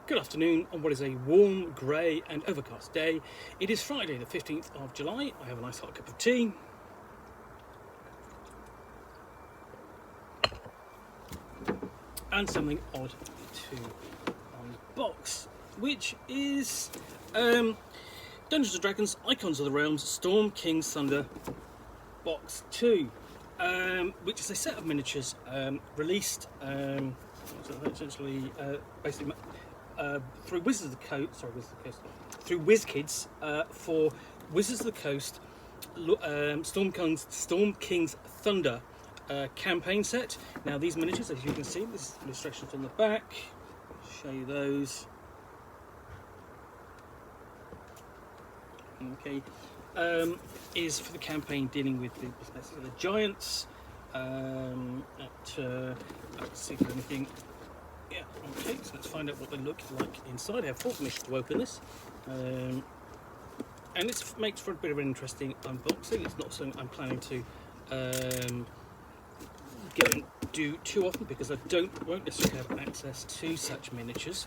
Good afternoon on what is a warm, grey and overcast day. It is Friday the 15th of July. I have a nice hot cup of tea. And something odd to unbox, which is Dungeons & Dragons Icons of the Realms Storm King's Thunder Box 2, which is a set of miniatures released essentially basically through Wizards of the Coast, through WizKids for Wizards of the Coast Storm King's Thunder campaign set. Now these miniatures, as you can see, this is illustrations on the back. I'll show you those. Okay, is for the campaign dealing with the giants. Let's see if there's anything. Yeah, okay, so let's find out what they look like inside. I have 4 permissions to open this. And it makes for a bit of an interesting unboxing. It's not something I'm planning to go and do too often because I won't necessarily have access to such miniatures.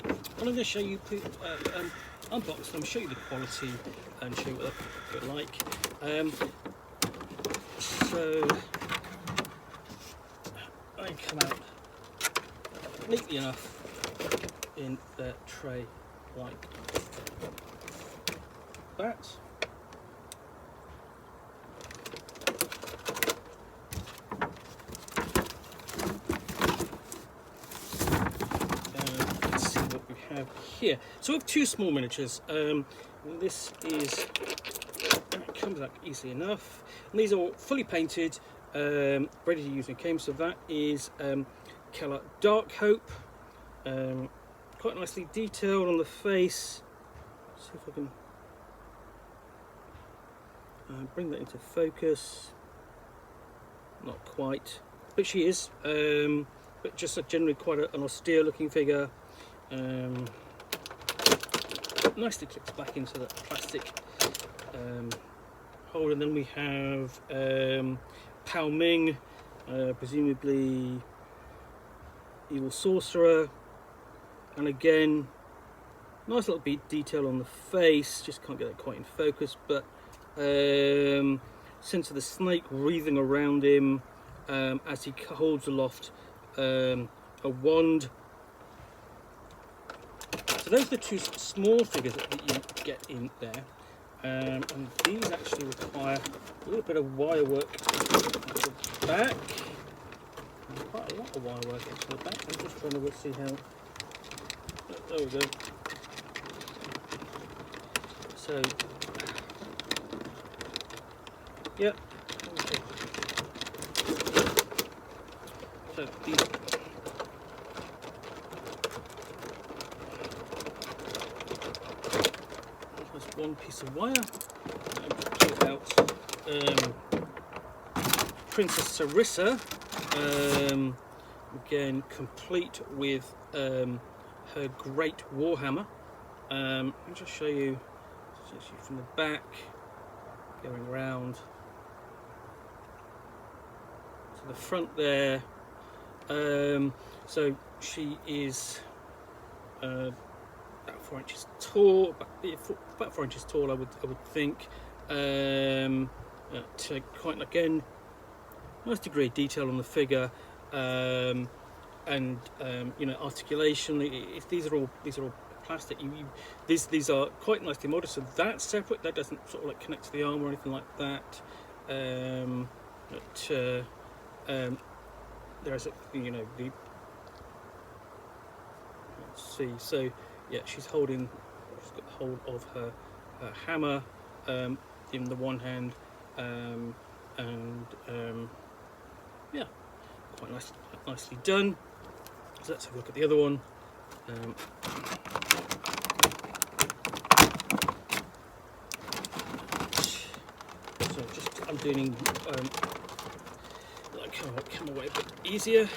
But I'm going to show you unbox them, show you the quality and show you what they're like. So they come out neatly enough in their tray like that. Let's see what we have here. So we have 2 small miniatures. This is comes out easily enough, and these are all fully painted, ready to use in game. So that is colour Dark Hope, quite nicely detailed on the face. Let's see if I can bring that into focus. Not quite, but she is, but just generally quite an austere looking figure. Nicely clicks back into the plastic holder. And then we have Pao Ming, presumably Evil Sorcerer, and again nice little detail on the face, just can't get that quite in focus, but sense of the snake wreathing around him as he holds aloft a wand. So those are the 2 small figures that you get in there, and these actually require a little bit of wire work at the back. Quite a lot of wire work into the back. I'm just trying to see how. There we go. So, yep. Okay. So these. Just 1 piece of wire. And pull out Princess Sarissa. Again, complete with her great warhammer. I'll just show you from the back, going around to the front there. So she is about 4 inches tall, about 4 inches tall, I would think. To quite again. Nice degree of detail on the figure, and you know, articulation. These are all plastic. These are quite nicely molded. So that's separate. That doesn't sort of like connect to the arm or anything like that. There's the. Let's see. So yeah, she's got hold of her hammer in the one hand, and yeah, quite nicely done. So let's have a look at the other one. So just undoing that come away a bit easier.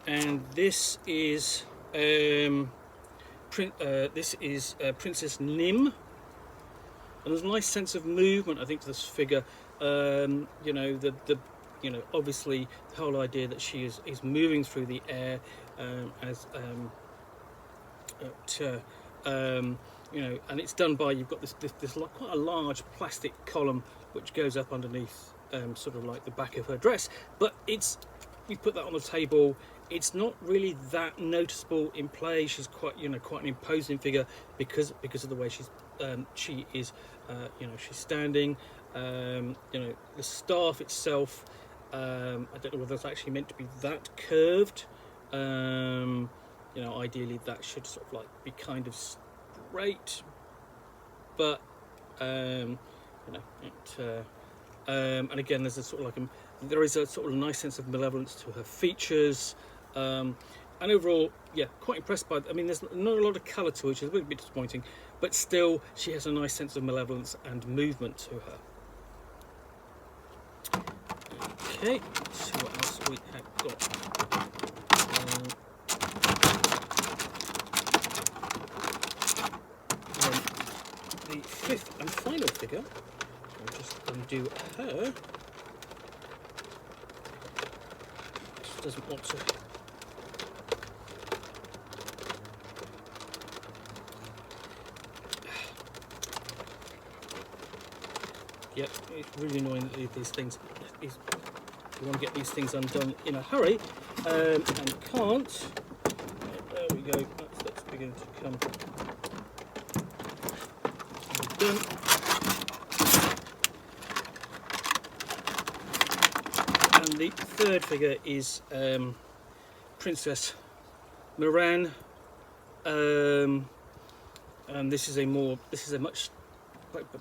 And this is Princess Nim. And there's a nice sense of movement, I think, to this figure. You know, the you know, obviously the whole idea that she is moving through the air as you know, and it's done by, you've got this quite a large plastic column which goes up underneath sort of like the back of her dress, but you put that on the table, it's not really that noticeable in play. She's quite, you know, quite an imposing figure because of the way she is, you know, she's standing. You know, the staff itself, I don't know whether it's actually meant to be that curved. You know, ideally that should sort of like be kind of straight, but you know, and again, there's a sort of like there is a sort of nice sense of malevolence to her features, and overall, yeah, quite impressed by. I mean, there's not a lot of colour to it, which is a little bit disappointing, but still, she has a nice sense of malevolence and movement to her. Okay, let's see what else we have got. The fifth and final figure, I'll just undo her. She doesn't want to. Yep, it's really annoying that these things, you want to get these things undone in a hurry, and can't. There we go, that's beginning to come. Done. And the third figure is Princess Miran, and this is a much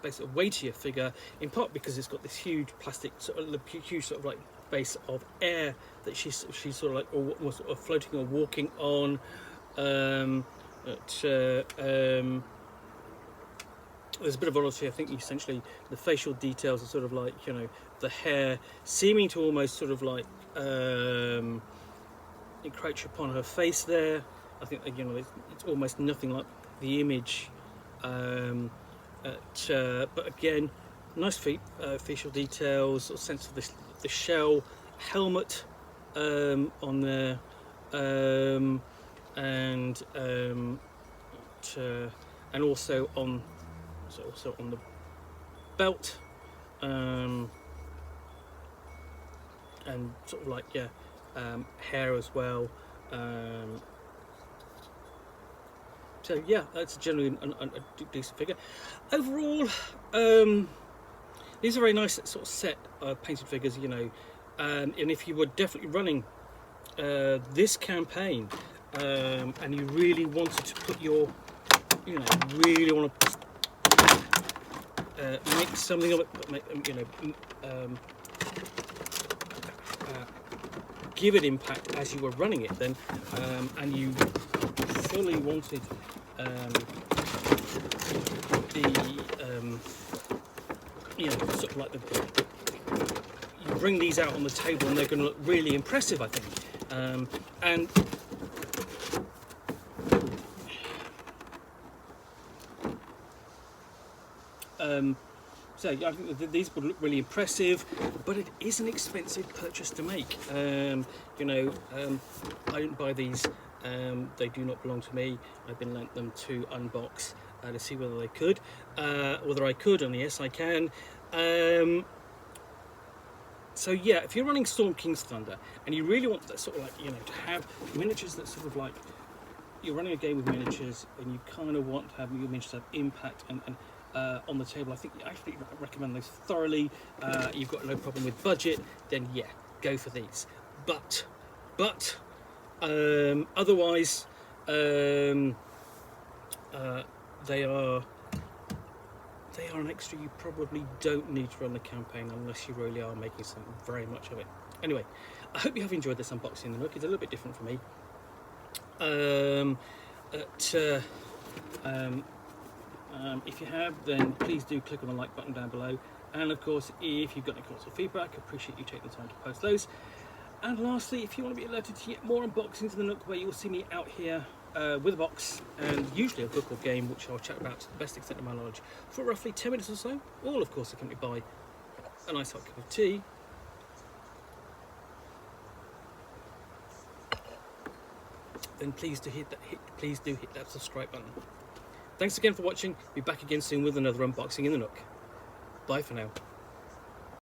basically weightier figure, in part because it's got this huge plastic sort of like base of air that she's sort of like or sort of floating or walking on. There's a bit of oddity. I think essentially the facial details are sort of like, you know, the hair seeming to almost sort of like encroach upon her face there. I think, you know, it's almost nothing like the image. But again, nice facial details, sort of sense of the shell helmet on there, and also on the belt, and sort of like hair as well. So yeah, that's generally a decent figure. Overall, these are very nice sort of set painted figures, you know. And if you were definitely running this campaign, and you really wanted to put your, you know, really want to make something of it, but you know, give it impact as you were running it, then, and you fully wanted you know, sort of like you bring these out on the table and they're going to look really impressive, I think. And so I think that these would look really impressive, but it is an expensive purchase to make. You know, I didn't buy these. They do not belong to me. I've been lent them to unbox to see whether I could, and yes, I can. So yeah, if you're running Storm King's Thunder and you really want that sort of like, you know, to have miniatures that sort of like, you're running a game with miniatures and you kind of want to have your miniatures have impact and on the table, I think I actually recommend those thoroughly. You've got no problem with budget, then yeah, go for these. But otherwise, they are an extra you probably don't need to run the campaign unless you really are making something very much of it. Anyway, I hope you have enjoyed this unboxing of the Nook. It's a little bit different for me. If you have, then please do click on the like button down below. And of course, if you've got any comments or feedback, I appreciate you taking the time to post those. And lastly, if you want to be alerted to get more unboxings of the Nook, where you'll see me out here with a box and usually a book or game, which I'll chat about to the best extent of my knowledge for roughly 10 minutes or so, all of course accompanied by a nice hot cup of tea. then please do hit that subscribe button. Thanks again for watching. Be back again soon with another unboxing in the Nook. Bye for now.